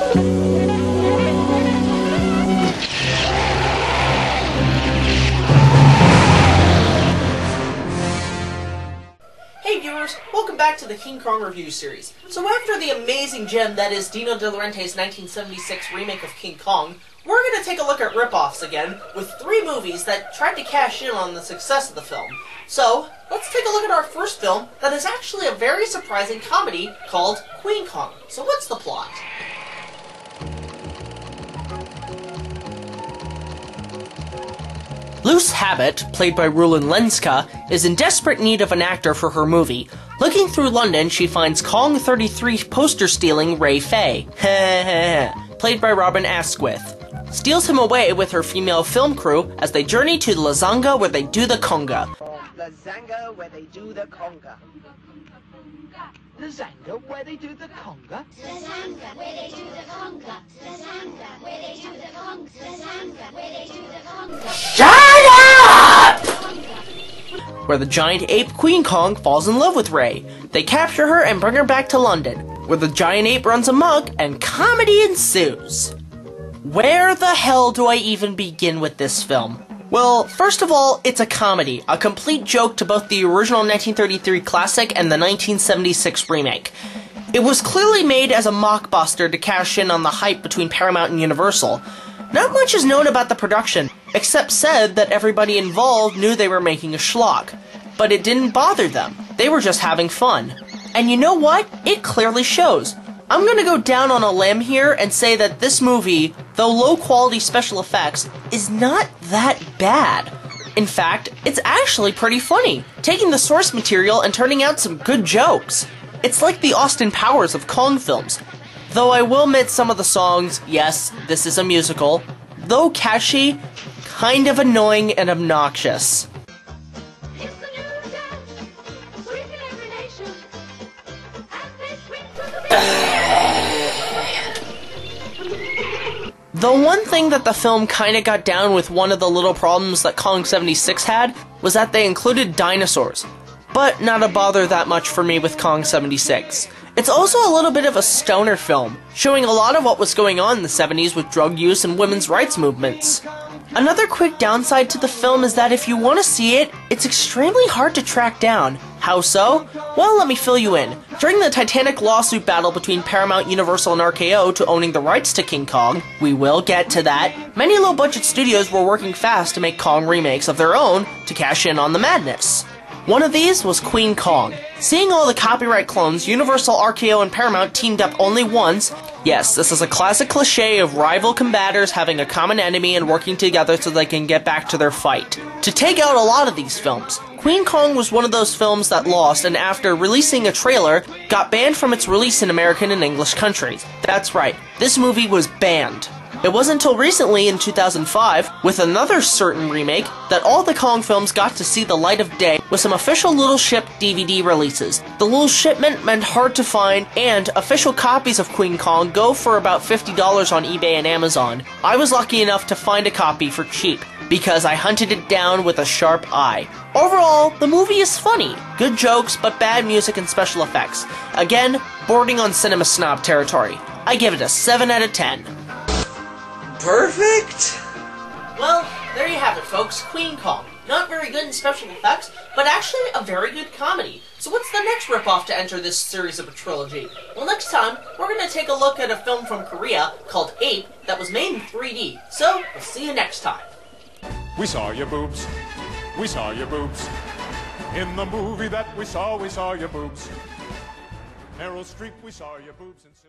Hey viewers, welcome back to the King Kong review series. So after the amazing gem that is Dino De Laurentiis's 1976 remake of King Kong, we're going to take a look at rip-offs again, with 3 movies that tried to cash in on the success of the film. So, let's take a look at our first film that is actually a very surprising comedy called Queen Kong. So what's the plot? Luce Habit, played by Rulin Lenska, is in desperate need of an actor for her movie. Looking through London, she finds Kong 33 poster-stealing Ray Fay, played by Robin Asquith, steals him away with her female film crew as they journey to La Zanga where they do the conga. La Zanga where they do the conga. La Zanga where they do the conga. La Zanga where they do the conga. La Zanga where they do the conga. La Zanga where they do the conga. Shut up! Where the giant ape Queen Kong falls in love with Ray. They capture her and bring her back to London, where the giant ape runs amok and comedy ensues. Where the hell do I even begin with this film? Well, first of all, it's a comedy, a complete joke to both the original 1933 classic and the 1976 remake. It was clearly made as a mockbuster to cash in on the hype between Paramount and Universal. Not much is known about the production, except said that everybody involved knew they were making a schlock. But it didn't bother them. They were just having fun. And you know what? It clearly shows. I'm gonna go down on a limb here and say that this movie, though low-quality special effects, is not that bad. In fact, it's actually pretty funny, taking the source material and turning out some good jokes. It's like the Austin Powers of Kong films. Though I will admit some of the songs, yes, this is a musical, though catchy, kind of annoying and obnoxious. The one thing that the film kinda got down with one of the little problems that Kong 76 had was that they included dinosaurs. But not a bother that much for me with Kong 76. It's also a little bit of a stoner film, showing a lot of what was going on in the 70s with drug use and women's rights movements. Another quick downside to the film is that if you want to see it, it's extremely hard to track down. How so? Well, let me fill you in. During the titanic lawsuit battle between Paramount, Universal, and RKO to owning the rights to King Kong, we will get to that, many low-budget studios were working fast to make Kong remakes of their own to cash in on the madness. One of these was Queen Kong. Seeing all the copyright clones, Universal, RKO, and Paramount teamed up only once. Yes, this is a classic cliche of rival combatants having a common enemy and working together so they can get back to their fight. To take out a lot of these films. Queen Kong was one of those films that lost, and after releasing a trailer, got banned from its release in American and English countries. That's right, this movie was banned. It wasn't until recently, in 2005, with another certain remake, that all the Kong films got to see the light of day with some official Little Ship DVD releases. The little shipment meant hard to find, and official copies of Queen Kong go for about $50 on eBay and Amazon. I was lucky enough to find a copy for cheap, because I hunted it down with a sharp eye. Overall, the movie is funny. Good jokes, but bad music and special effects. Again, bordering on cinema snob territory. I give it a 7 out of 10. Perfect? Well, there you have it, folks. Queen Kong. Not very good in special effects, but actually a very good comedy. So what's the next ripoff to enter this series of a trilogy? Well, next time, we're going to take a look at a film from Korea called Ape that was made in 3D. So, we'll see you next time. We saw your boobs. We saw your boobs. In the movie that we saw your boobs. Meryl Streep, we saw your boobs in silver.